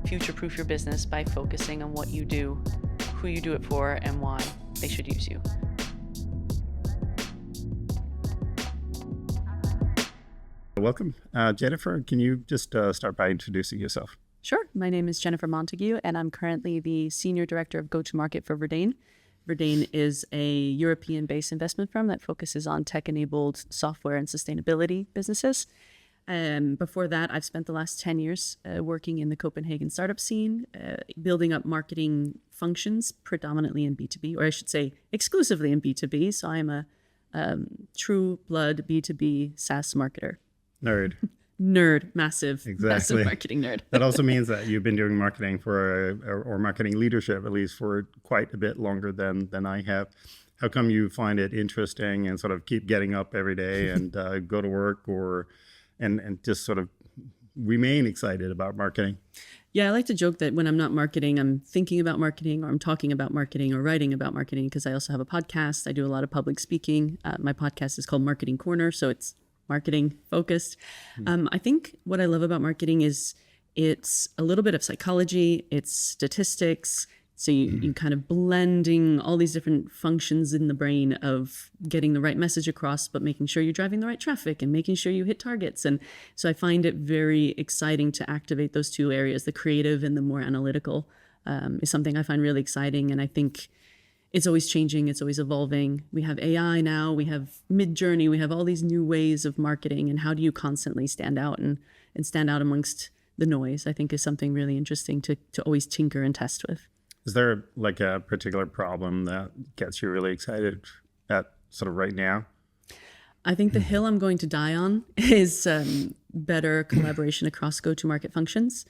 future-proof your business by focusing on what you do, who you do it for, and why they should use you. Welcome. Jennifer, can you just start by introducing yourself? Sure. My name is Jennifer Montague, and I'm currently the Senior Director of Go-to-Market for Verdane. Verdane is a European-based investment firm that focuses on tech-enabled software and sustainability businesses. Before that, I've spent the last 10 years working in the Copenhagen startup scene, building up marketing functions predominantly in B2B, or I should say exclusively in B2B. So I'm a true blood B2B SaaS marketer. Nerd, massive marketing nerd. That also means that you've been doing marketing or marketing leadership, at least for quite a bit longer than I have. How come you find it interesting and sort of keep getting up every day and go to work and just sort of remain excited about marketing? Yeah, I like to joke that when I'm not marketing, I'm thinking about marketing, or I'm talking about marketing or writing about marketing, because I also have a podcast. I do a lot of public speaking. My podcast is called Marketing Corner, so it's marketing focused. I think what I love about marketing is it's a little bit of psychology, it's statistics. So you kind of blending all these different functions in the brain of getting the right message across, but making sure you're driving the right traffic and making sure you hit targets. And so I find it very exciting to activate those two areas, the creative and the more analytical, is something I find really exciting. And I think it's always changing. It's always evolving. We have AI now. We have Mid-Journey. We have all these new ways of marketing. And how do you constantly stand out and stand out amongst the noise, I think is something really interesting to always tinker and test with. Is there like a particular problem that gets you really excited at sort of right now? I think the hill I'm going to die on is better collaboration across go-to-market functions,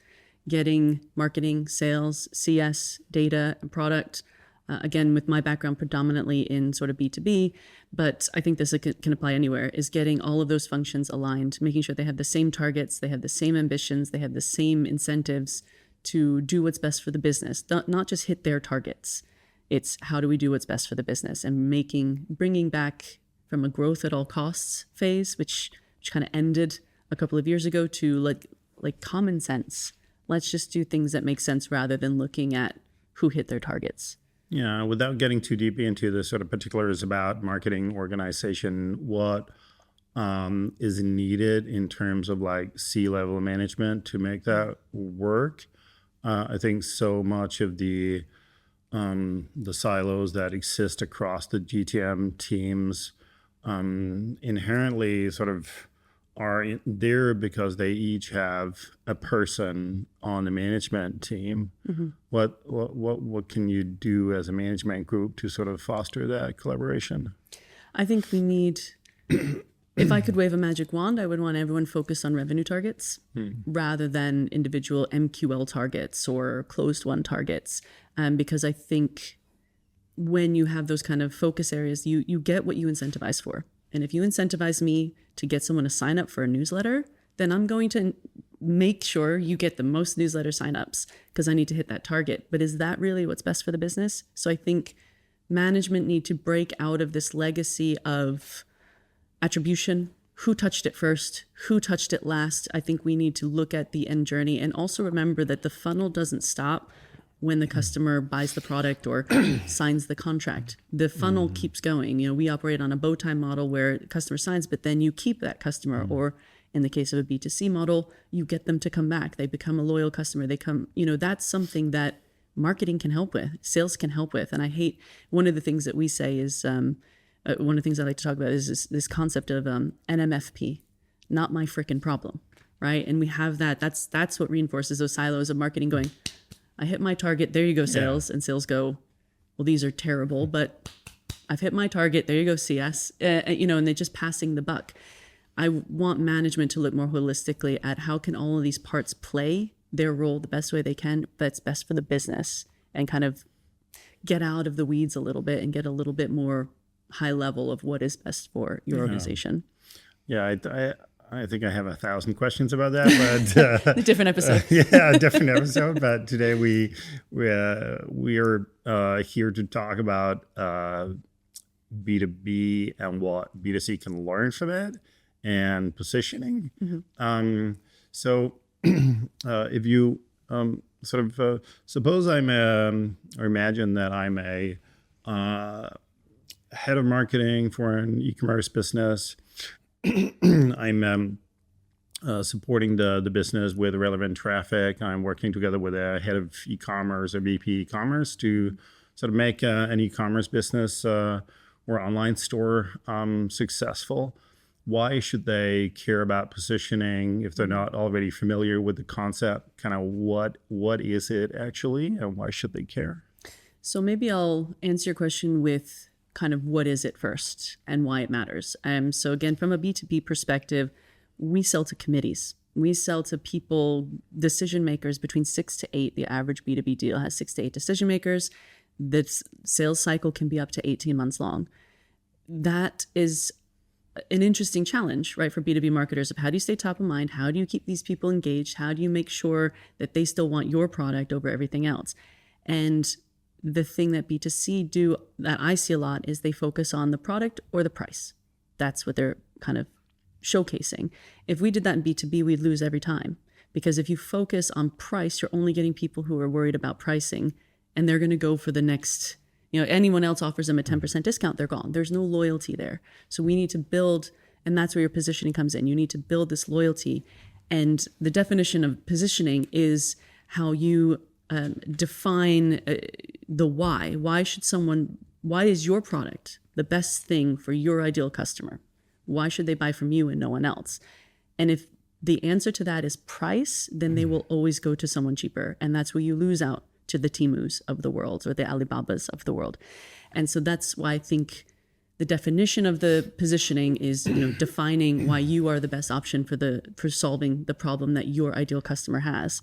getting marketing, sales, CS, data, and product. Again, with my background predominantly in sort of B2B, but I think this can apply anywhere, is getting all of those functions aligned, making sure they have the same targets, they have the same ambitions, they have the same incentives to do what's best for the business, not just hit their targets. It's how do we do what's best for the business, and bringing back from a growth at all costs phase, which kind of ended a couple of years ago, to like common sense. Let's just do things that make sense rather than looking at who hit their targets. Yeah, without getting too deep into the sort of particulars about marketing organization, what is needed in terms of like C-level management to make that work? I think so much of the silos that exist across the GTM teams inherently sort of are there because they each have a person on the management team. Mm-hmm. What can you do as a management group to sort of foster that collaboration? I think we need, if I could wave a magic wand, I would want everyone focused on revenue targets rather than individual MQL targets or closed won targets. Because I think when you have those kind of focus areas, you get what you incentivize for. And if you incentivize me to get someone to sign up for a newsletter, then I'm going to make sure you get the most newsletter signups because I need to hit that target. But is that really what's best for the business? So I think management need to break out of this legacy of attribution. Who touched it first? Who touched it last? I think we need to look at the end journey and also remember that the funnel doesn't stop when the customer buys the product or signs the contract. The funnel keeps going. You know, we operate on a bowtie model where the customer signs, but then you keep that customer. Or in the case of a B2C model, you get them to come back. They become a loyal customer. They come, that's something that marketing can help with, sales can help with. And I hate, one of the things that we say is, one of the things I like to talk about is this concept of NMFP, not my frickin' problem, right? And we have that. That's what reinforces those silos of marketing going, I hit my target, there you go, sales. Yeah. And sales go, well, these are terrible, but I've hit my target, there you go, CS. And they're just passing the buck. I want management to look more holistically at how can all of these parts play their role the best way they can, that's best for the business, and kind of get out of the weeds a little bit and get a little bit more high level of what is best for your organization. Yeah, I think I have 1,000 questions about that, but a different episode. A different episode. But today we are here to talk about B2B and what B2C can learn from it and positioning. Mm-hmm. So if you suppose I'm or imagine that I'm a head of marketing for an e-commerce business. I'm supporting the business with relevant traffic. I'm working together with a head of e-commerce or VP e-commerce to sort of make an e-commerce business or online store successful. Why should they care about positioning if they're not already familiar with the concept? Kind of what is it actually, and why should they care? So maybe I'll answer your question with kind of what is it first and why it matters. So again, from a B2B perspective, we sell to committees. We sell to people, decision makers between 6 to 8. The average B2B deal has 6 to 8 decision makers. The sales cycle can be up to 18 months long. That is an interesting challenge, right, for B2B marketers of how do you stay top of mind? How do you keep these people engaged? How do you make sure that they still want your product over everything else? And the thing that B2C do that I see a lot is they focus on the product or the price. That's what they're kind of showcasing. If we did that in B2B, we'd lose every time. Because if you focus on price, you're only getting people who are worried about pricing, and they're going to go for the next, anyone else offers them a 10% discount, they're gone. There's no loyalty there. So we need to build, and that's where your positioning comes in. You need to build this loyalty. And the definition of positioning is how you define the why. Why is your product the best thing for your ideal customer? Why should they buy from you and no one else? And if the answer to that is price, then they will always go to someone cheaper. And that's where you lose out to the Temus of the world or the Alibabas of the world. And so that's why I think the definition of the positioning is defining why you are the best option for solving the problem that your ideal customer has.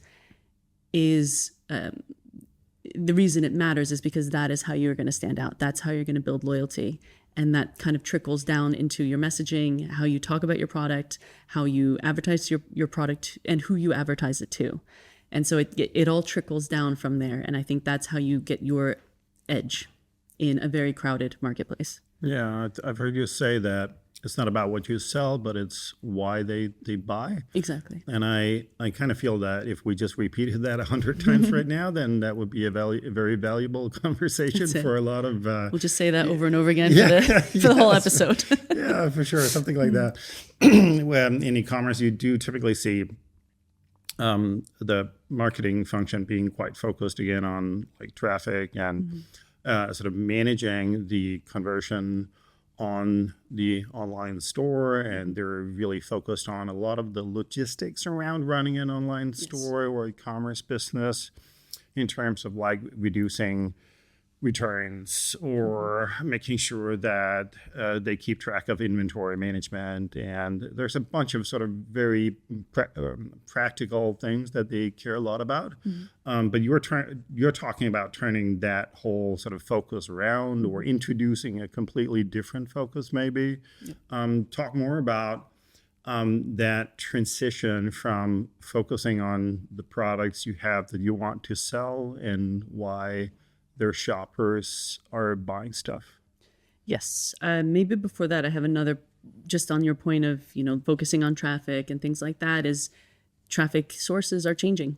Is the reason it matters is because that is how you're going to stand out. That's how you're going to build loyalty. And that kind of trickles down into your messaging, how you talk about your product, how you advertise your product, and who you advertise it to. And so it all trickles down from there. And I think that's how you get your edge in a very crowded marketplace. Yeah, I've heard you say that it's not about what you sell, but it's why they buy. Exactly. And I kind of feel that if we just repeated that 100 times right now, then that would be a very valuable conversation for a lot of... we'll just say that over and over again for the whole episode. Yeah, for sure. Something like that. When in e-commerce, you do typically see the marketing function being quite focused again on like traffic and sort of managing the conversion on the online store, and they're really focused on a lot of the logistics around running an online store or e-commerce business in terms of like reducing returns or making sure that they keep track of inventory management. And there's a bunch of sort of very practical things that they care a lot about. But you're talking about turning that whole sort of focus around or introducing a completely different focus maybe. Talk more about that transition from focusing on the products you have that you want to sell and why their shoppers are buying stuff. Yes. Maybe before that, I have another, just on your point of, focusing on traffic and things like that, is traffic sources are changing,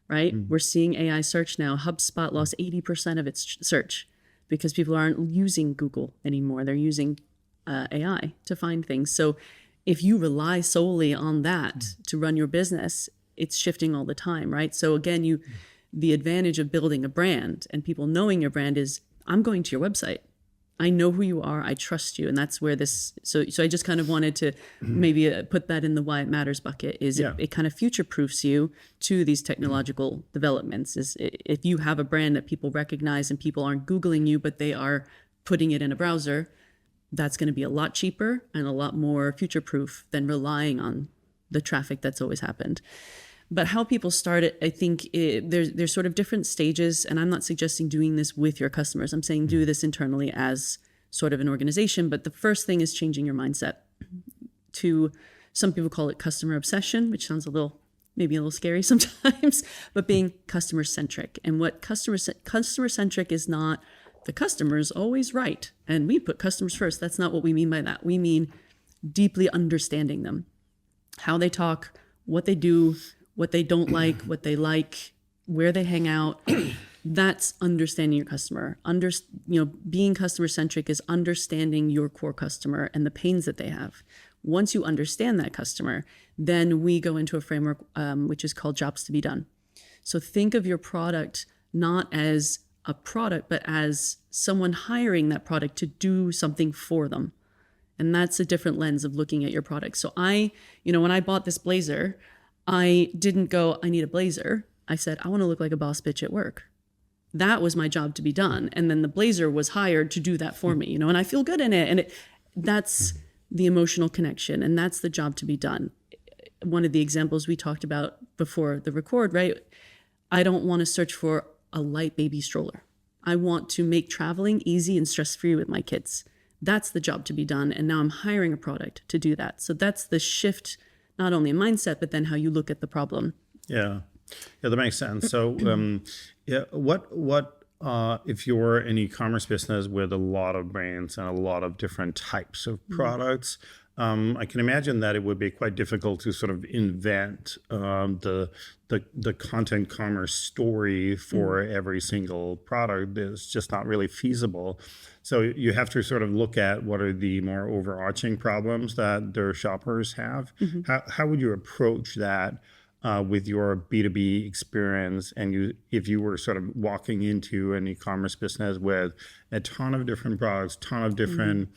right? We're seeing AI search now. HubSpot lost 80% of its search because people aren't using Google anymore. They're using AI to find things. So if you rely solely on that to run your business, it's shifting all the time, right? So again, the advantage of building a brand and people knowing your brand is, I'm going to your website. I know who you are. I trust you. And that's where this, so I just kind of wanted to maybe put that in the why it matters bucket, is it kind of future-proofs you to these technological developments. Is if you have a brand that people recognize and people aren't Googling you, but they are putting it in a browser, that's going to be a lot cheaper and a lot more future-proof than relying on the traffic that's always happened. But how people start it, I think there's sort of different stages, and I'm not suggesting doing this with your customers. I'm saying do this internally as sort of an organization. But the first thing is changing your mindset to, some people call it customer obsession, which sounds maybe a little scary sometimes, but being customer centric. And what customer centric is not the customer's always right, and we put customers first. That's not what we mean by that. We mean deeply understanding them, how they talk, what they do, what they don't like, what they like, where they hang out. That's understanding your customer. Being customer centric is understanding your core customer and the pains that they have. Once you understand that customer, then we go into a framework which is called jobs to be done. So think of your product not as a product, but as someone hiring that product to do something for them. And that's a different lens of looking at your product. So when I bought this blazer, I didn't go, I need a blazer. I said, I want to look like a boss bitch at work. That was my job to be done. And then the blazer was hired to do that for me, and I feel good in it. And that's the emotional connection. And that's the job to be done. One of the examples we talked about before the record, right? I don't want to search for a light baby stroller. I want to make traveling easy and stress-free with my kids. That's the job to be done. And now I'm hiring a product to do that. So that's the shift, not only in mindset, but then how you look at the problem. Yeah, that makes sense. So what if you're an e-commerce business with a lot of brands and a lot of different types of products, I can imagine that it would be quite difficult to sort of invent the content commerce story for every single product. It's just not really feasible. So you have to sort of look at what are the more overarching problems that their shoppers have. How would you approach that with your B2B experience? And if you were sort of walking into an e-commerce business with a ton of different products, ton of different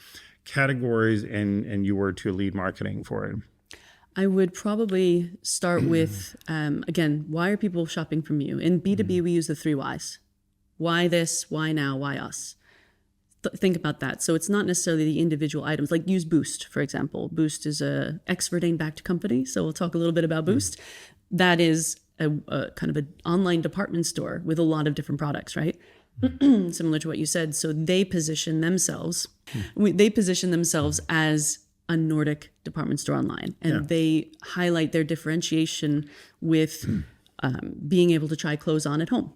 categories, and you were to lead marketing for it? I would probably start with, again, why are people shopping from you? In B2B, we use the 3 whys. Why this, why now, why us? Think about that. So it's not necessarily the individual items, like use Boost, for example. Boost is a ex-Verdane backed company. So we'll talk a little bit about Boost. That is a kind of an online department store with a lot of different products, right? Similar to what you said. So they position themselves, as a Nordic department store online. And they highlight their differentiation with being able to try clothes on at home,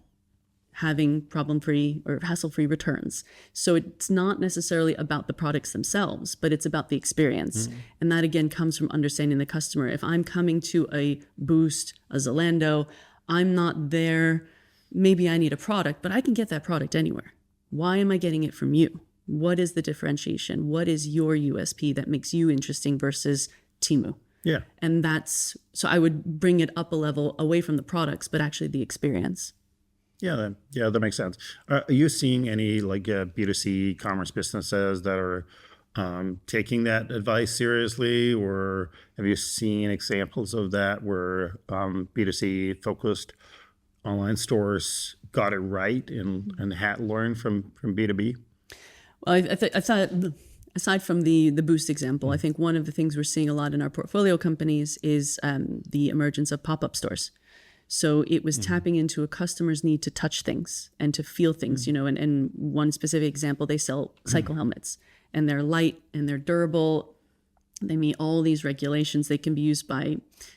having problem-free or hassle-free returns. So it's not necessarily about the products themselves, but it's about the experience. And that, again, comes from understanding the customer. If I'm coming to a Boost, a Zalando, I'm not there. Maybe I need a product, but I can get that product anywhere. Why am I getting it from you? What is the differentiation? What is your USP that makes you interesting versus Temu? Yeah. And so I would bring it up a level away from the products, but actually the experience. Yeah, that makes sense. Are you seeing any B2C commerce businesses that are taking that advice seriously, or have you seen examples of that where B2C focused online stores got it right and had learned from B2B? Well, I thought, aside from the Boost example, I think one of the things we're seeing a lot in our portfolio companies is the emergence of pop-up stores. So it was tapping into a customer's need to touch things and to feel things, and one specific example, they sell cycle helmets, and they're light and they're durable. They meet all these regulations. They can be used by,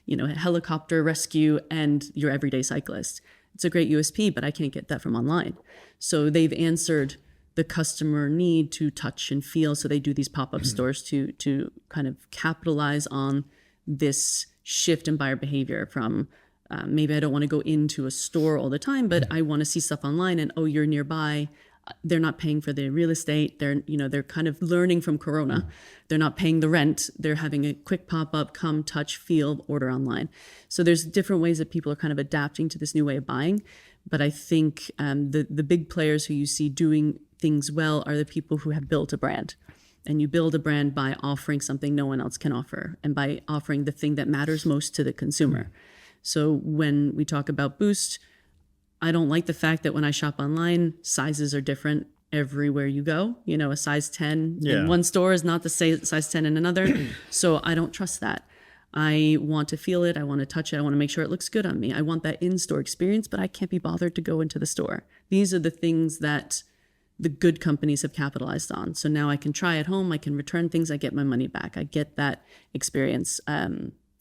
a helicopter rescue and your everyday cyclist. It's a great USP, but I can't get that from online. So they've answered the customer need to touch and feel. So they do these pop-up stores to kind of capitalize on this shift in buyer behavior from maybe I don't want to go into a store all the time, but I want to see stuff online, and you're nearby. They're not paying for the real estate. They're kind of learning from Corona. They're not paying the rent. They're having a quick pop-up, come, touch, feel, order online. So there's different ways that people are kind of adapting to this new way of buying. But I think the big players who you see doing things well are the people who have built a brand. And you build a brand by offering something no one else can offer, and by offering the thing that matters most to the consumer. So when we talk about Boost, I don't like the fact that when I shop online, sizes are different everywhere you go. A size 10 in one store is not the size 10 in another. So I don't trust that. I want to feel it. I want to touch it. I want to make sure it looks good on me. I want that in-store experience, but I can't be bothered to go into the store. These are the things that the good companies have capitalized on. So now I can try at home. I can return things. I get my money back. I get that experience.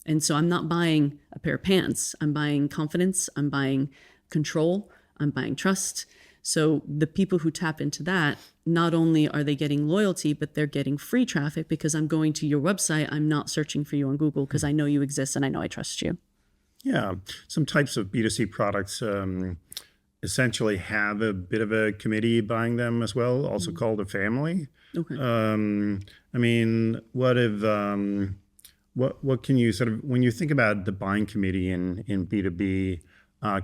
And so I'm not buying a pair of pants. I'm buying confidence. I'm buying control. I'm buying trust. So the people who tap into that, not only are they getting loyalty, but they're getting free traffic because I'm going to your website. I'm not searching for you on Google because I know you exist and I know I trust you. Yeah, some types of B2C products essentially have a bit of a committee buying them as well, also called a family. Okay. I mean, what can you sort of, when you think about the buying committee in B2B,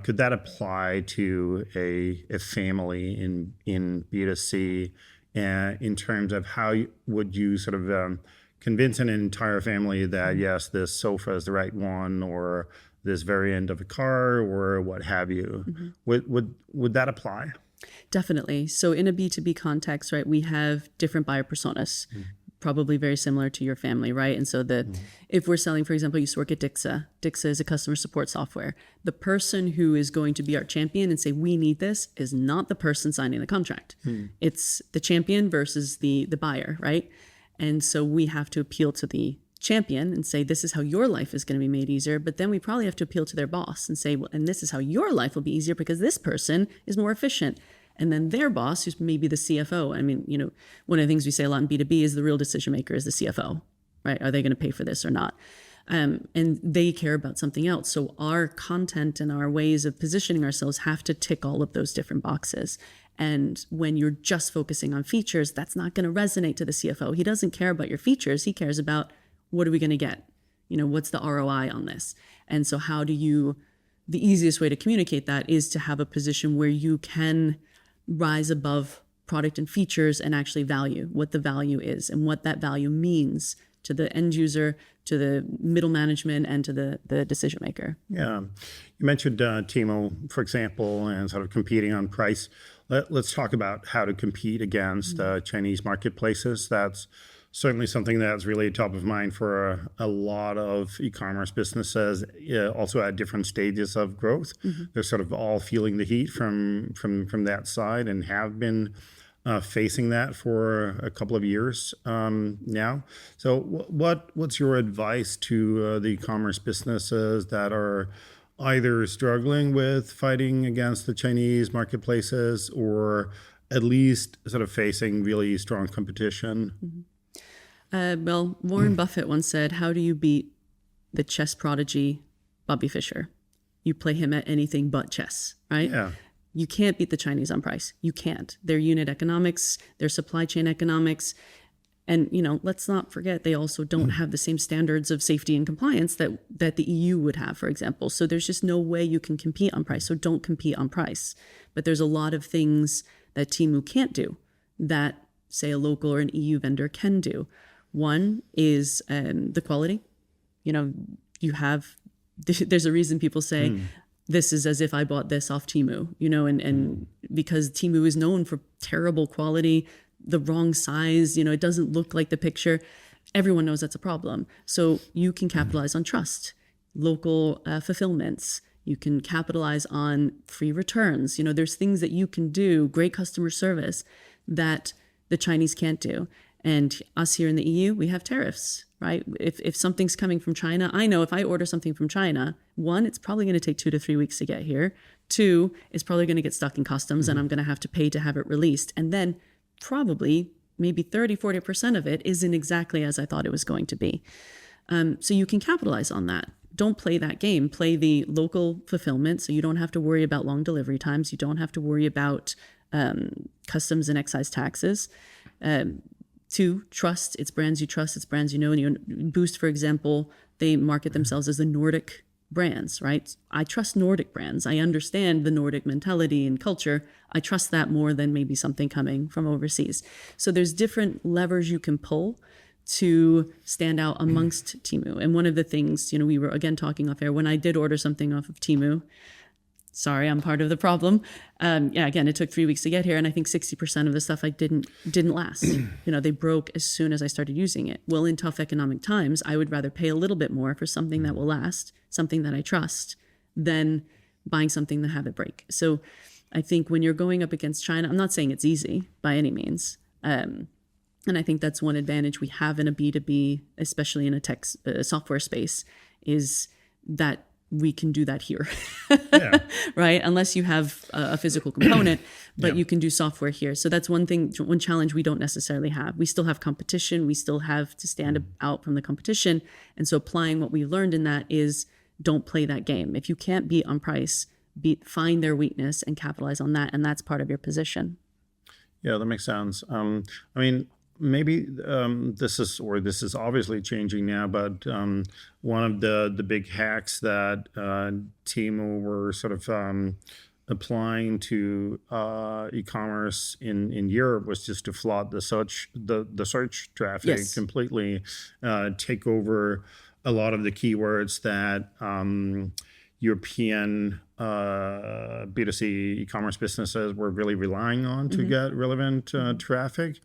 could that apply to a family in B2C in terms of how would you sort of convince an entire family that, yes, this sofa is the right one, or this variant of a car, or what have you? Would that apply? Definitely. So in a B2B context, right, we have different buyer personas, probably very similar to your family, right? And so if we're selling, for example, you used to work at Dixa. Dixa is a customer support software. The person who is going to be our champion and say, we need this, is not the person signing the contract. It's the champion versus the buyer, right? And so we have to appeal to the champion and say, this is how your life is going to be made easier. But then we probably have to appeal to their boss and say, well, and this is how your life will be easier because this person is more efficient. And then their boss, who's maybe the CFO. I mean, you know, one of the things we say a lot in B2B is the real decision maker is the CFO, right? Are they going to pay for this or not? And they care about something else. So our content and our ways of positioning ourselves have to tick all of those different boxes. And when you're just focusing on features, that's not going to resonate to the CFO. He doesn't care about your features. He cares about, what are we going to get? You know, what's the ROI on this? And so the easiest way to communicate that is to have a position where you can rise above product and features and actually value what the value is and what that value means to the end user, to the middle management, and to the decision maker. Yeah. You mentioned Temu, for example, and sort of competing on price. Let's talk about how to compete against Chinese marketplaces. That's certainly something that's really top of mind for a lot of e-commerce businesses, also at different stages of growth. They're sort of all feeling the heat from that side and have been facing that for a couple of years now. So what's your advice to the e-commerce businesses that are either struggling with fighting against the Chinese marketplaces or at least sort of facing really strong competition? Well, Warren Buffett once said, how do you beat the chess prodigy Bobby Fischer? You play him at anything but chess, right? Yeah. You can't beat the Chinese on price. You can't. Their unit economics, their supply chain economics. And, you know, let's not forget, they also don't have the same standards of safety and compliance that the EU would have, for example. So there's just no way you can compete on price. So don't compete on price. But there's a lot of things that Temu can't do that, say, a local or an EU vendor can do. One is the quality. You know, there's a reason people say, this is as if I bought this off Temu, you know, and because Temu is known for terrible quality, the wrong size, you know, it doesn't look like the picture. Everyone knows that's a problem. So you can capitalize on trust, local fulfillments. You can capitalize on free returns. You know, there's things that you can do, great customer service that the Chinese can't do. And us here in the EU, we have tariffs, right? If something's coming from China, I know if I order something from China, one, it's probably going to take 2 to 3 weeks to get here. Two, it's probably going to get stuck in customs and I'm going to have to pay to have it released. And then probably maybe 30-40% of it isn't exactly as I thought it was going to be. So you can capitalize on that. Don't play that game. Play the local fulfillment so you don't have to worry about long delivery times. You don't have to worry about customs and excise taxes. Two, trust. It's brands you trust. It's brands you know. And Boost, for example, they market themselves as the Nordic brands, right? I trust Nordic brands. I understand the Nordic mentality and culture. I trust that more than maybe something coming from overseas. So there's different levers you can pull to stand out amongst Temu. And one of the things, you know, we were again talking off air, when I did order something off of Temu, sorry, I'm part of the problem. Again, it took 3 weeks to get here. And I think 60% of the stuff I didn't last. You know, they broke as soon as I started using it. Well, in tough economic times, I would rather pay a little bit more for something that will last, something that I trust, than buying something that have it break. So I think when you're going up against China, I'm not saying it's easy by any means. And I think that's one advantage we have in a B2B, especially in a tech software space, is that we can do that here, right? Unless you have a physical component, but you can do software here. So that's one challenge we don't necessarily have. We still have competition. We still have to stand out from the competition. And so applying what we learned in that is don't play that game. If you can't beat on price, find their weakness and capitalize on that, and that's part of your position. Yeah, that makes sense. I mean, maybe this is obviously changing now, but one of the big hacks that Temu were sort of applying to e-commerce in Europe was just to flood the search traffic Yes. completely, take over a lot of the keywords that European B2C e-commerce businesses were really relying on to get relevant traffic.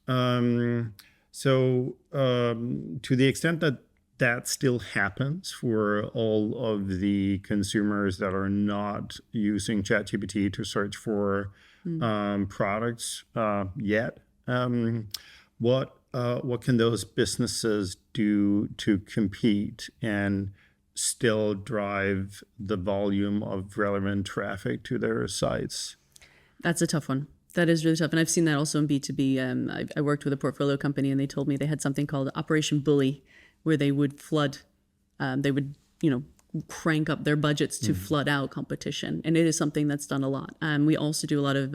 So to the extent that that still happens for all of the consumers that are not using ChatGPT to search for products yet, what can those businesses do to compete and still drive the volume of relevant traffic to their sites? That's a tough one. That is really tough. And I've seen that also in B2B. I worked with a portfolio company, and they told me they had something called Operation Bully, where they would flood, they would, crank up their budgets to flood out competition. And it is something that's done a lot. We also do a lot of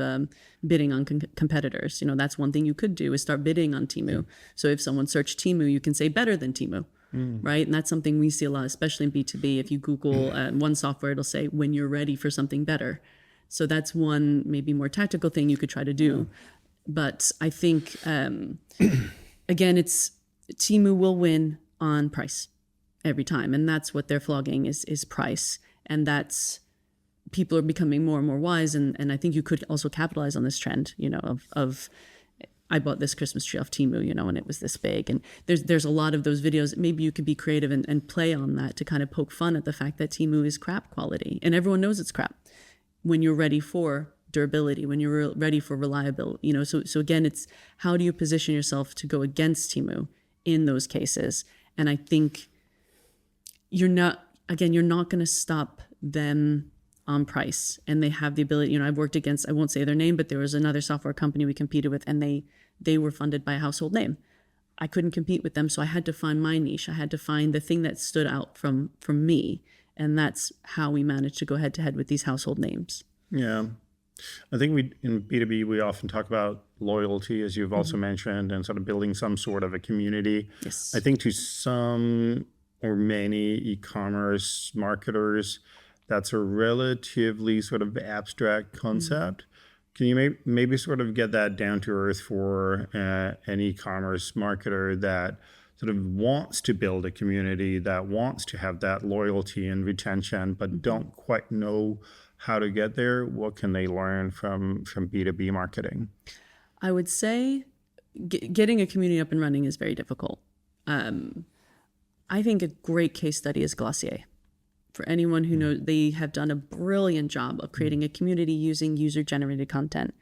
bidding on competitors. That's one thing you could do, is start bidding on Temu. So if someone searched Temu, you can say better than Temu. Right? And that's something we see a lot, especially in B2B. If you Google one software, it'll say when you're ready for something better. So that's one maybe more tactical thing you could try to do. But I think, again, Temu will win on price every time. And that's what they're flogging is price. And that's, people are becoming more and more wise. And I think you could also capitalize on this trend, of I bought this Christmas tree off Temu, and it was this big. And there's a lot of those videos. Maybe you could be creative and play on that to kind of poke fun at the fact that Temu is crap quality. And everyone knows it's crap when you're ready for durability, when you're ready for reliability. So again, it's how do you position yourself to go against Temu in those cases? And I think you're not going to stop them on price, and they have the ability. I've worked against, I won't say their name, but there was another software company we competed with, and they were funded by a household name. I couldn't compete with them, so I had to find my niche. I had to find the thing that stood out from me, and that's how we managed to go head to head with these household names. Yeah. I think in B2B, we often talk about loyalty, as you've also mentioned, and sort of building some sort of a community. Yes. I think to some or many e-commerce marketers, that's a relatively sort of abstract concept. Can you maybe sort of get that down to earth for an e-commerce marketer that sort of wants to build a community, that wants to have that loyalty and retention, but don't quite know how to get there? What can they learn from B2B marketing? I would say getting a community up and running is very difficult. I think a great case study is Glossier. For anyone who knows, they have done a brilliant job of creating a community using user-generated content.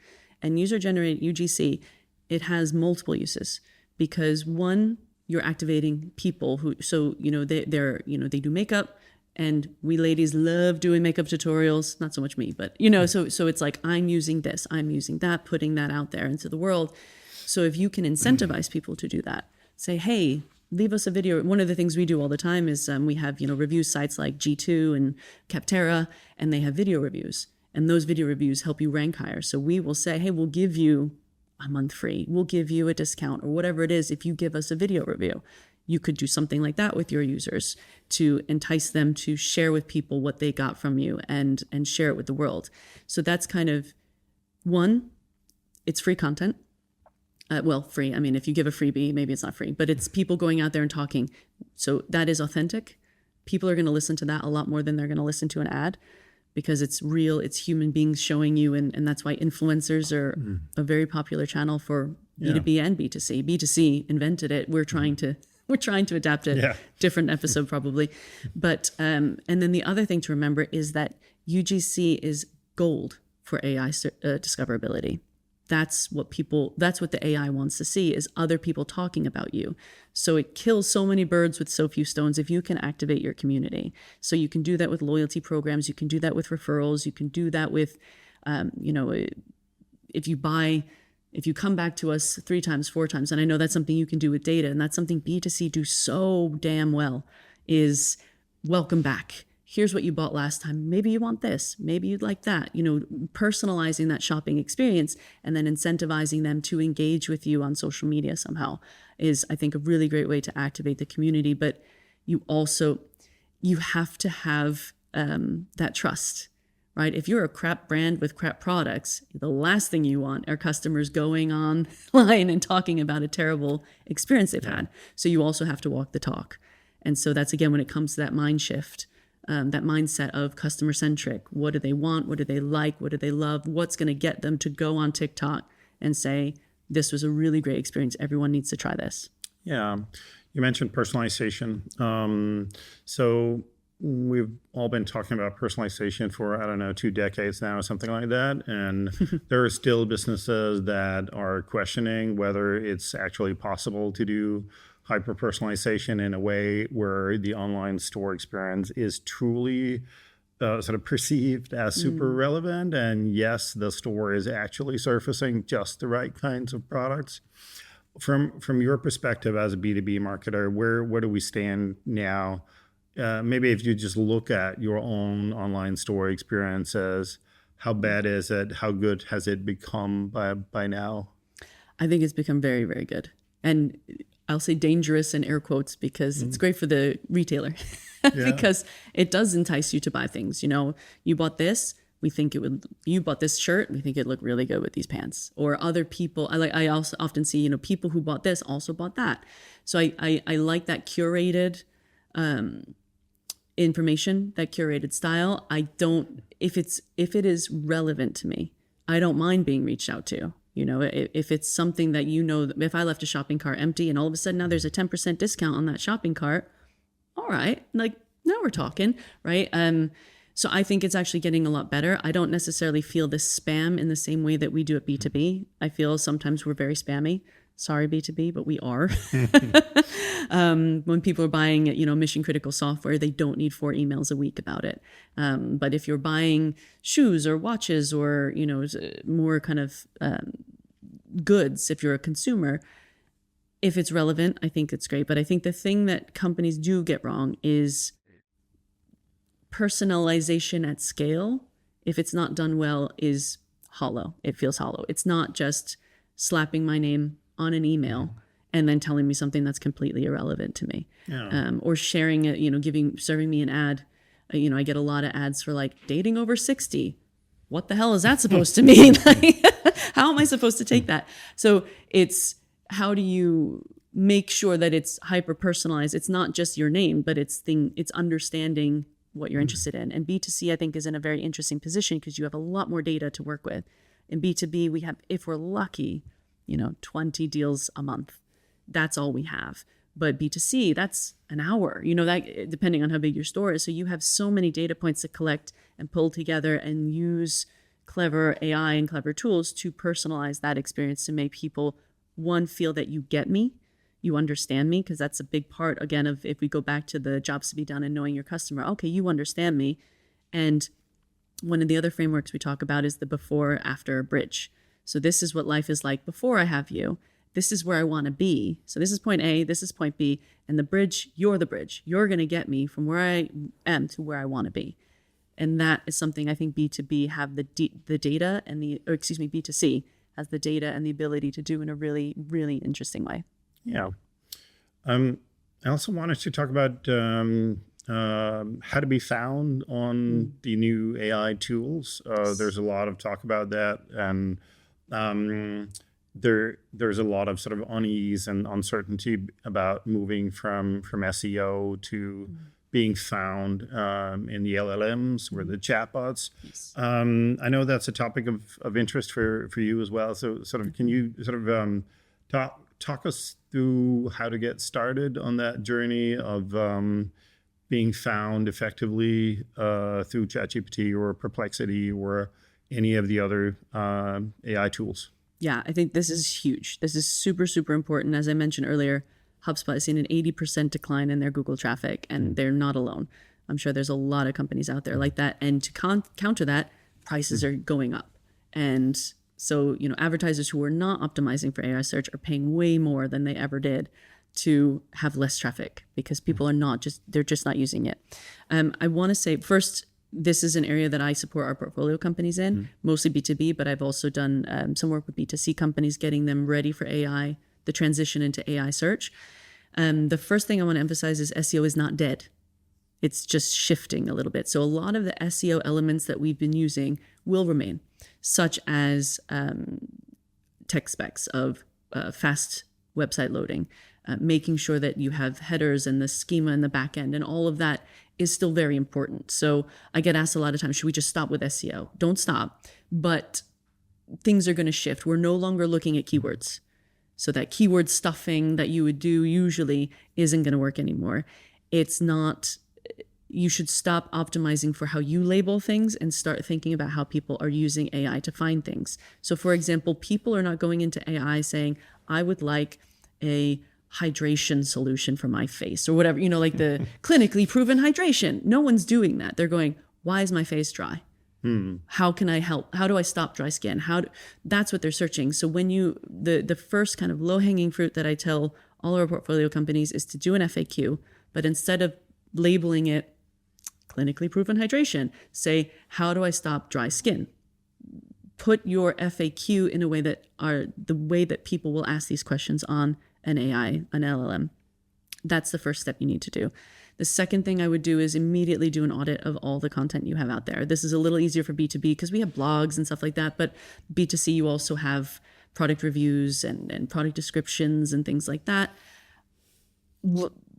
And user-generated UGC, it has multiple uses, because one, you're activating people who, they do makeup, and we ladies love doing makeup tutorials. Not so much me, but so it's like, I'm using this, I'm using that, putting that out there into the world. So if you can incentivize people to do that, say, hey, leave us a video. One of the things we do all the time is we have, review sites like G2 and Capterra, and they have video reviews. And those video reviews help you rank higher. So we will say, hey, we'll give you a month free. We'll give you a discount or whatever it is if you give us a video review. You could do something like that with your users to entice them to share with people what they got from you and share it with the world. So that's kind of one, it's free content. Free. I mean, if you give a freebie, maybe it's not free, but it's people going out there and talking. So that is authentic. People are going to listen to that a lot more than they're going to listen to an ad, because it's real. It's human beings showing you. And that's why influencers are a very popular channel for B2B and B2C. B2C invented it. We're trying to adapt a different episode probably. But, and then the other thing to remember is that UGC is gold for AI discoverability. That's what the AI wants to see, is other people talking about you. So it kills so many birds with so few stones if you can activate your community. So you can do that with loyalty programs. You can do that with referrals. You can do that with, if you come back to us 3 times, 4 times, and I know that's something you can do with data, and that's something B2C do so damn well, is welcome back. Here's what you bought last time. Maybe you want this. Maybe you'd like that. Personalizing that shopping experience and then incentivizing them to engage with you on social media somehow is, I think, a really great way to activate the community. But you have to have that trust, right? If you're a crap brand with crap products, the last thing you want are customers going online and talking about a terrible experience they've had. So you also have to walk the talk. And so that's, again, when it comes to that mind shift, that mindset of customer centric. What do they want? What do they like? What do they love? What's going to get them to go on TikTok and say, this was a really great experience. Everyone needs to try this. Yeah. You mentioned personalization. So we've all been talking about personalization for, 2 decades now or something like that. And there are still businesses that are questioning whether it's actually possible to do hyper-personalization in a way where the online store experience is truly sort of perceived as super relevant. And yes, the store is actually surfacing just the right kinds of products. From your perspective as a B2B marketer, where do we stand now? Maybe if you just look at your own online store experiences, how bad is it? How good has it become by now? I think it's become very, very good. And I'll say dangerous in air quotes because it's great for the retailer because it does entice you to buy things. You bought this, you bought this shirt, we think it'd look really good with these pants. Or other people, I also often see, people who bought this also bought that. So I like that curated information, that curated style. If it is relevant to me, I don't mind being reached out to. If it's something that if I left a shopping cart empty and all of a sudden now there's a 10% discount on that shopping cart, all right, now we're talking, right? So I think it's actually getting a lot better. I don't necessarily feel this spam in the same way that we do at B2B. I feel sometimes we're very spammy. Sorry, B2B, but we are. When people are buying, mission critical software, they don't need 4 emails a week about it. But if you're buying shoes or watches or, more kind of goods, if you're a consumer, if it's relevant, I think it's great. But I think the thing that companies do get wrong is personalization at scale. If it's not done well, is hollow. It feels hollow. It's not just slapping my name on an email and then telling me something that's completely irrelevant to me, or sharing it, serving me an ad. I get a lot of ads for dating over 60. What the hell is that supposed to mean? How am I supposed to take that? So it's, how do you make sure that it's hyper personalized? It's not just your name, but it's understanding what you're interested in. And B2C, I think, is in a very interesting position because you have a lot more data to work with. In B2B, we have, if we're lucky, 20 deals a month. That's all we have. But B2C, that's an hour, that depending on how big your store is. So you have so many data points to collect and pull together and use clever AI and clever tools to personalize that experience to make people, one, feel that you get me, you understand me, because that's a big part, again, of if we go back to the jobs to be done and knowing your customer, okay, you understand me. And one of the other frameworks we talk about is the before-after bridge. So this is what life is like before I have you. This is where I want to be. So this is point A, this is point B, and the bridge, you're the bridge. You're going to get me from where I am to where I want to be. And that is something I think B2B have the data and B2C has the data and the ability to do in a really, really interesting way. Yeah. I also wanted to talk about how to be found on the new AI tools. There's a lot of talk about that, and there's a lot of sort of unease and uncertainty about moving from SEO to being found in the LLMs or the chatbots. Yes. I know that's a topic of interest for you as well. So can you talk us through how to get started on that journey of being found effectively through ChatGPT or Perplexity or any of the other AI tools? Yeah, I think this is huge. This is super, super important. As I mentioned earlier, HubSpot has seen an 80% decline in their Google traffic, and they're not alone. I'm sure there's a lot of companies out there like that. And to counter that, prices are going up. And so, advertisers who are not optimizing for AI search are paying way more than they ever did to have less traffic because people are they're just not using it. I want to say first, this is an area that I support our portfolio companies in, mostly B2B, but I've also done some work with B2C companies, getting them ready for AI, the transition into AI search. The first thing I want to emphasize is SEO is not dead. It's just shifting a little bit. So a lot of the SEO elements that we've been using will remain, such as tech specs of fast website loading, making sure that you have headers and the schema in the back end, and all of that is still very important. So I get asked a lot of times, should we just stop with SEO? Don't stop, but things are going to shift. We're no longer looking at keywords. So that keyword stuffing that you would do usually isn't going to work anymore. It's not, you should stop optimizing for how you label things and start thinking about how people are using AI to find things. So for example, people are not going into AI saying, I would like a hydration solution for my face or whatever, like the clinically proven hydration. No one's doing that. They're going, why is my face dry? How can I help? How do I stop dry skin? That's what they're searching. So when the first kind of low-hanging fruit that I tell all our portfolio companies is to do an FAQ, but instead of labeling it clinically proven hydration, say, how do I stop dry skin? Put your FAQ in a way that the way that people will ask these questions on an AI, an LLM. That's the first step you need to do. The second thing I would do is immediately do an audit of all the content you have out there. This is a little easier for B2B because we have blogs and stuff like that, but B2C, you also have product reviews and product descriptions and things like that.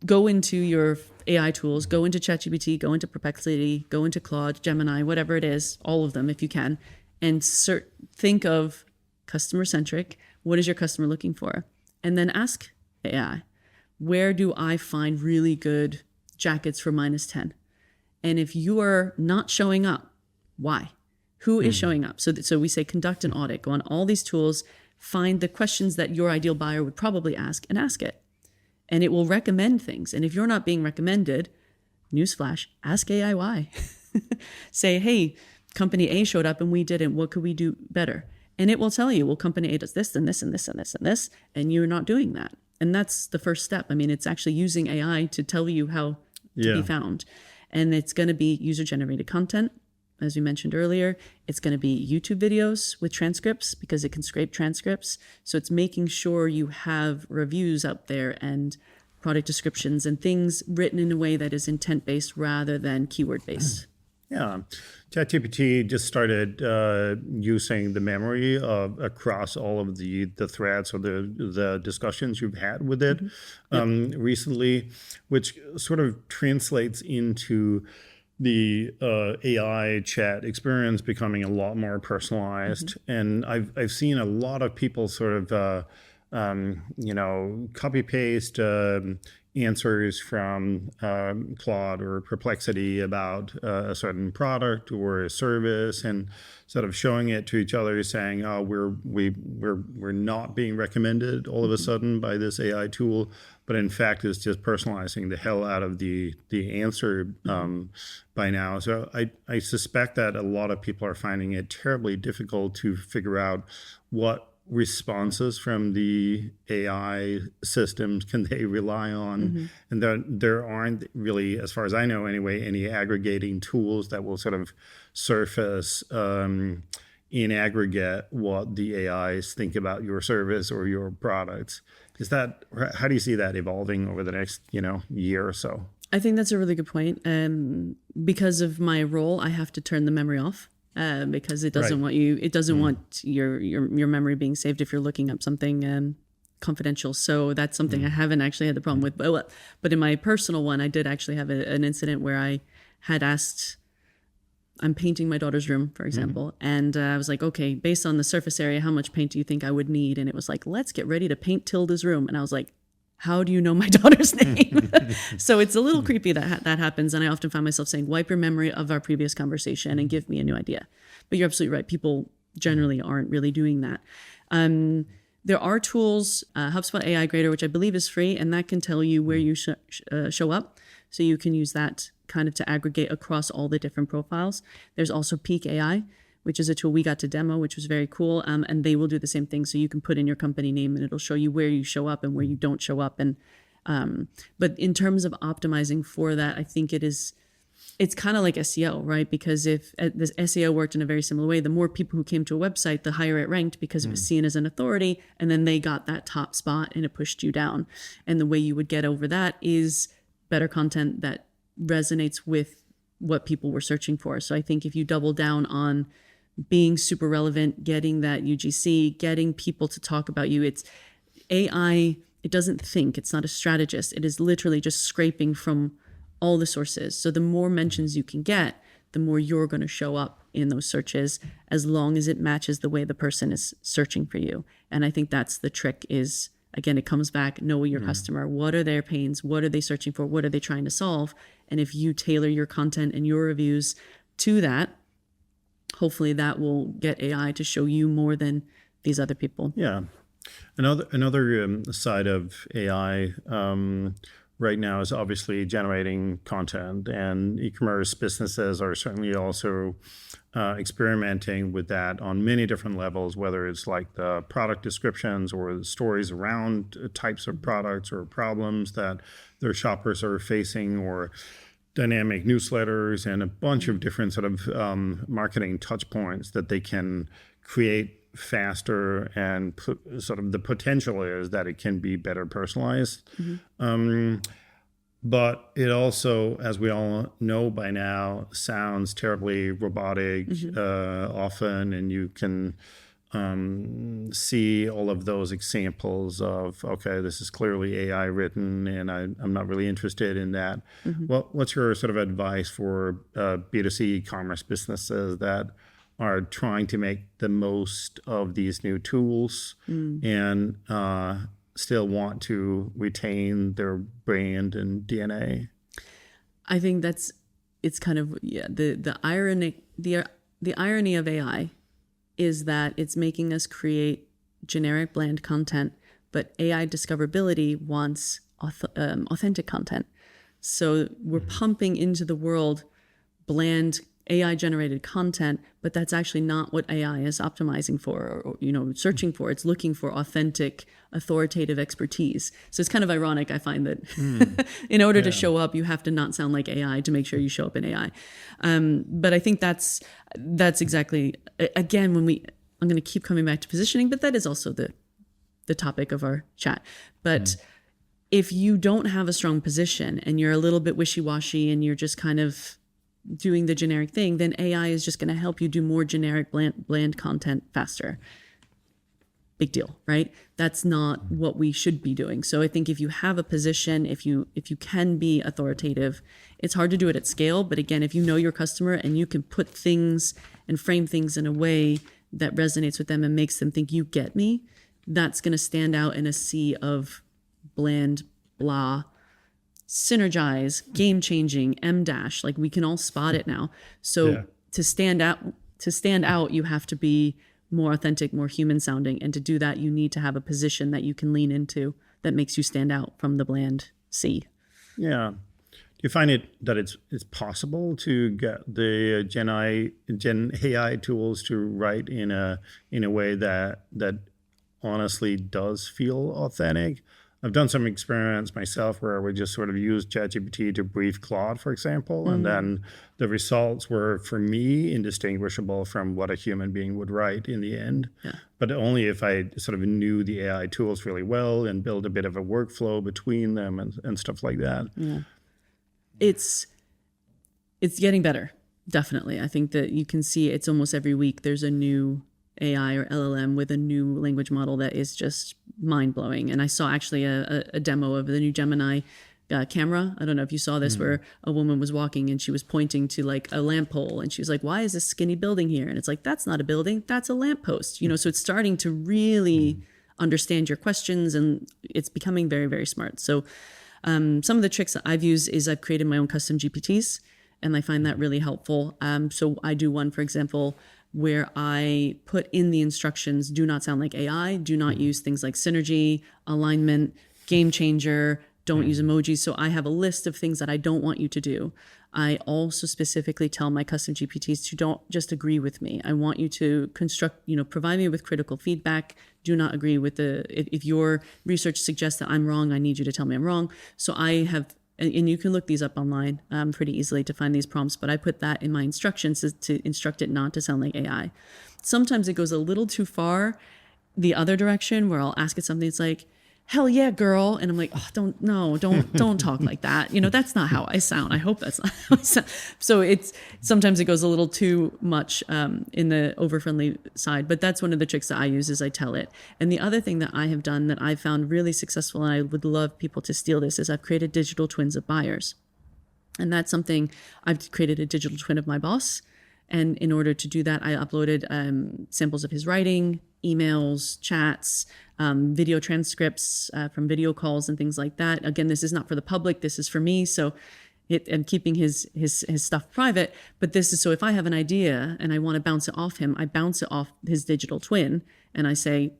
Go into your AI tools, go into ChatGPT, go into Perplexity, go into Claude, Gemini, whatever it is, all of them if you can, and think of customer-centric. What is your customer looking for? And then ask AI, where do I find really good jackets for -10? And if you are not showing up, why? Who is showing up? So we say conduct an audit, go on all these tools, find the questions that your ideal buyer would probably ask and ask it. And it will recommend things. And if you're not being recommended, newsflash, ask AI why. Say, hey, company A showed up and we didn't. What could we do better? And it will tell you, well, company A does this and this and this and this and this, and you're not doing that. And that's the first step. I mean, it's actually using AI to tell you how to be found. And it's going to be user-generated content, as we mentioned earlier. It's going to be YouTube videos with transcripts because it can scrape transcripts. So it's making sure you have reviews out there and product descriptions and things written in a way that is intent-based rather than keyword-based. Yeah, ChatGPT just started using the memory across all of the threads or the discussions you've had with it recently, which sort of translates into the AI chat experience becoming a lot more personalized. And I've seen a lot of people sort of copy paste answers from Claude or Perplexity about a certain product or a service, and sort of showing it to each other, saying, "Oh, we're not being recommended all of a sudden by this AI tool," but in fact, it's just personalizing the hell out of the answer by now. So I suspect that a lot of people are finding it terribly difficult to figure out what responses from the AI systems can they rely on, and there aren't really, as far as I know anyway, any aggregating tools that will sort of surface in aggregate what the AIs think about your service or your products. How do you see that evolving over the next year or so? I think that's a really good point. Because of my role, I have to turn the memory off. Because it doesn't want you. It doesn't want your memory being saved if you're looking up something confidential. So that's something I haven't actually had the problem with. But in my personal one, I did actually have an incident where I had asked. I'm painting my daughter's room, for example, and I was like, okay, based on the surface area, how much paint do you think I would need? And it was like, let's get ready to paint Tilda's room. And I was like, how do you know my daughter's name? So it's a little creepy that happens. And I often find myself saying, wipe your memory of our previous conversation and give me a new idea. But you're absolutely right. People generally aren't really doing that. There are tools, HubSpot AI Grader, which I believe is free, and that can tell you where you show up. So you can use that kind of to aggregate across all the different profiles. There's also Peak AI, which is a tool we got to demo, which was very cool. And they will do the same thing. So you can put in your company name and it'll show you where you show up and where you don't show up. And But in terms of optimizing for that, I think it's kind of like SEO, right? Because if this SEO worked in a very similar way, the more people who came to a website, the higher it ranked because it was seen as an authority, and then they got that top spot and it pushed you down. And the way you would get over that is better content that resonates with what people were searching for. So I think if you double down on being super relevant, getting that UGC, getting people to talk about you, it's AI, it doesn't think, it's not a strategist. It is literally just scraping from all the sources. So the more mentions you can get, the more you're going to show up in those searches, as long as it matches the way the person is searching for you. And I think that's the trick is, again, it comes back, know your customer. What are their pains? What are they searching for? What are they trying to solve? And if you tailor your content and your reviews to that, hopefully that will get AI to show you more than these other people. Yeah. Another side of AI right now is obviously generating content, and e-commerce businesses are certainly also experimenting with that on many different levels, whether it's like the product descriptions or the stories around types of products or problems that their shoppers are facing, or dynamic newsletters and a bunch of different sort of marketing touch points that they can create faster, and sort of the potential is that it can be better personalized. But it also, as we all know by now, sounds terribly robotic often, and you can see all of those examples of, okay, this is clearly AI written, and I'm not really interested in that. What's your sort of advice for B2C e-commerce businesses that are trying to make the most of these new tools and still want to retain their brand and DNA? I think it's kind of, the irony of AI is that it's making us create generic bland content, but AI discoverability wants authentic content. So we're pumping into the world bland AI generated content, but that's actually not what AI is optimizing for, or searching for. It's looking for authentic, authoritative expertise. So it's kind of ironic. I find that in order to show up, you have to not sound like AI to make sure you show up in AI. But I think that's exactly, again, I'm going to keep coming back to positioning, but that is also the topic of our chat. But if you don't have a strong position and you're a little bit wishy-washy and you're just kind of doing the generic thing, then AI is just going to help you do more generic bland content faster. Big deal, right? That's not what we should be doing. So I think if you have a position, if you can be authoritative, it's hard to do it at scale. But again, if you know your customer and you can put things and frame things in a way that resonates with them and makes them think you get me, that's going to stand out in a sea of bland, blah, synergize, game changing, M-dash, like we can all spot it now. So to stand out, you have to be more authentic, more human sounding. And to do that, you need to have a position that you can lean into that makes you stand out from the bland sea. Yeah. Do you find that it's possible to get the Gen AI tools to write in a way that honestly does feel authentic? I've done some experiments myself where we just sort of used ChatGPT to brief Claude, for example, and then the results were, for me, indistinguishable from what a human being would write in the end. But only if I sort of knew the AI tools really well and build a bit of a workflow between them and stuff like that. It's getting better, definitely. I think that you can see it's almost every week there's a new AI or LLM with a new language model that is just mind-blowing. And I saw actually a demo of the new Gemini camera. I don't know if you saw this, where a woman was walking and she was pointing to like a lamp pole, and she was like, why is this skinny building here? And it's like, that's not a building, that's a lamppost. So it's starting to really understand your questions, and it's becoming very, very smart. So some of the tricks that I've used is I've created my own custom GPTs, and I find that really helpful. So I do one, for example, where I put in the instructions, do not sound like AI, do not use things like synergy, alignment, game changer, don't use emojis. So I have a list of things that I don't want you to do. I also specifically tell my custom GPTs to don't just agree with me. I want you to provide me with critical feedback. Do not agree with if your research suggests that I'm wrong, I need you to tell me I'm wrong. So I have, and you can look these up online pretty easily to find these prompts, but I put that in my instructions to instruct it not to sound like AI. Sometimes it goes a little too far the other direction where I'll ask it something. It's like, hell yeah, girl. And I'm like, oh, don't talk like that. That's not how I sound. I hope that's not how I sound. So sometimes it goes a little too much in the over-friendly side, but that's one of the tricks that I use is I tell it. And the other thing that I have done that I've found really successful, and I would love people to steal this, is I've created digital twins of buyers. And that's something, I've created a digital twin of my boss. And in order to do that, I uploaded samples of his writing, emails, chats, video transcripts from video calls and things like that. Again, this is not for the public. This is for me. So I'm keeping his stuff private. But this is so if I have an idea and I want to bounce it off him, I bounce it off his digital twin and I say,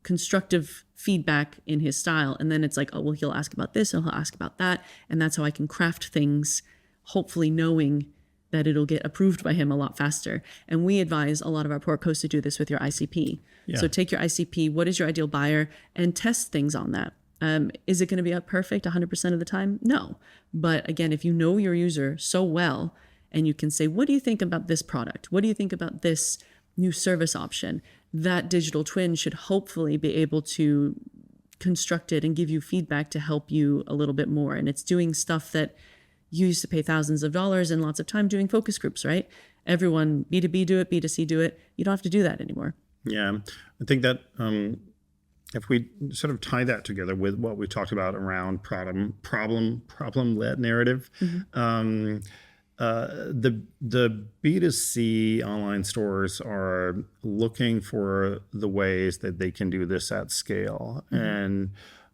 constructive feedback in his style. And then it's like, oh, well, he'll ask about this and he'll ask about that. And that's how I can craft things, hopefully knowing that it'll get approved by him a lot faster. And we advise a lot of our port codes to do this with your ICP. Yeah. So take your ICP, what is your ideal buyer, and test things on that. Is it going to be perfect 100% of the time? No. But again, if you know your user so well and you can say, what do you think about this product? What do you think about this new service option? That digital twin should hopefully be able to construct it and give you feedback to help you a little bit more. And it's doing stuff that you used to pay thousands of dollars and lots of time doing focus groups, right? Everyone, B2B do it, B2C do it. You don't have to do that anymore. Yeah, I think that if we sort of tie that together with what we talked about around problem-led narrative, the B2C online stores are looking for the ways that they can do this at scale. And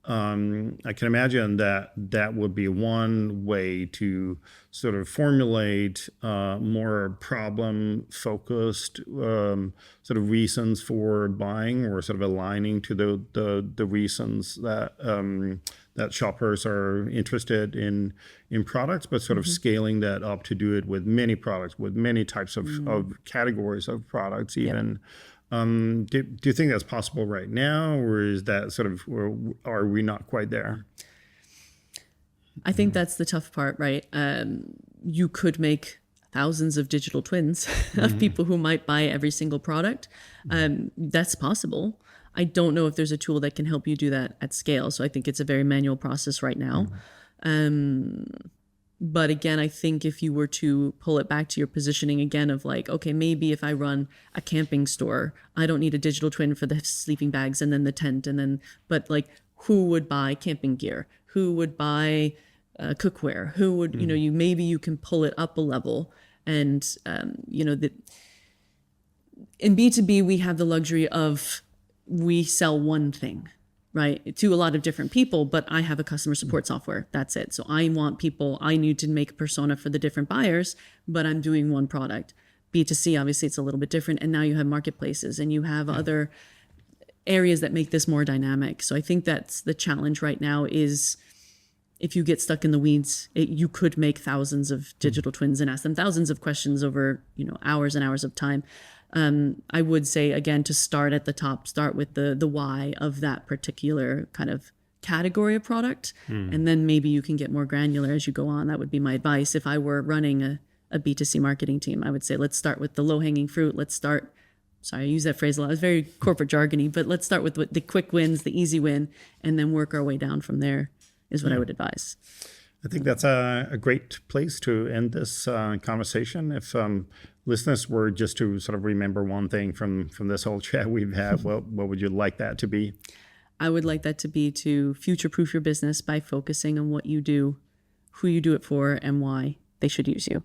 I can imagine that would be one way to sort of formulate more problem-focused sort of reasons for buying, or sort of aligning to the reasons that that shoppers are interested in products, but sort of scaling that up to do it with many products, with many types of categories of products even. Yep. Do you think that's possible right now, or is that sort of, or are we not quite there? I think that's the tough part, right? You could make thousands of digital twins of people who might buy every single product. That's possible. I don't know if there's a tool that can help you do that at scale. So I think it's a very manual process right now. But again, I think if you were to pull it back to your positioning again of like, okay, maybe if I run a camping store, I don't need a digital twin for the sleeping bags and then the tent but like, who would buy camping gear? Who would buy cookware? Who would, maybe you can pull it up a level. And, in B2B, we have the luxury of we sell one thing, right, to a lot of different people, but I have a customer support software. That's it. So I need to make a persona for the different buyers, but I'm doing one product. B2C, obviously, it's a little bit different. And now you have marketplaces and you have other areas that make this more dynamic. So I think that's the challenge right now is if you get stuck in the weeds, you could make thousands of digital twins and ask them thousands of questions over, hours and hours of time. I would say, again, to start at the top, start with the why of that particular kind of category of product. And then maybe you can get more granular as you go on. That would be my advice. If I were running a B2C marketing team, I would say, let's start with the low-hanging fruit. I use that phrase a lot. It's very corporate jargony, but let's start with the quick wins, the easy win, and then work our way down from there is what I would advise. I think that's a great place to end this conversation. If listeners were just to sort of remember one thing from this whole chat we've had, what would you like that to be? I would like that to be to future-proof your business by focusing on what you do, who you do it for, and why they should use you.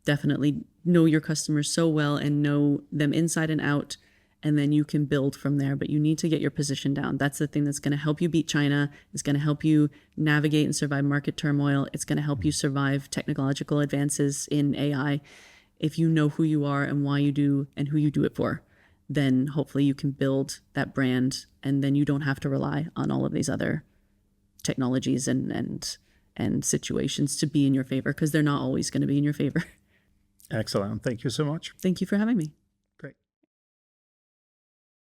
Definitely know your customers so well and know them inside and out, and then you can build from there. But you need to get your position down. That's the thing that's going to help you beat China. It's going to help you navigate and survive market turmoil. It's going to help you survive technological advances in AI. If you know who you are and why you do and who you do it for, then hopefully you can build that brand, and then you don't have to rely on all of these other technologies and and situations to be in your favor, because they're not always going to be in your favor. Excellent. Thank you so much. Thank you for having me.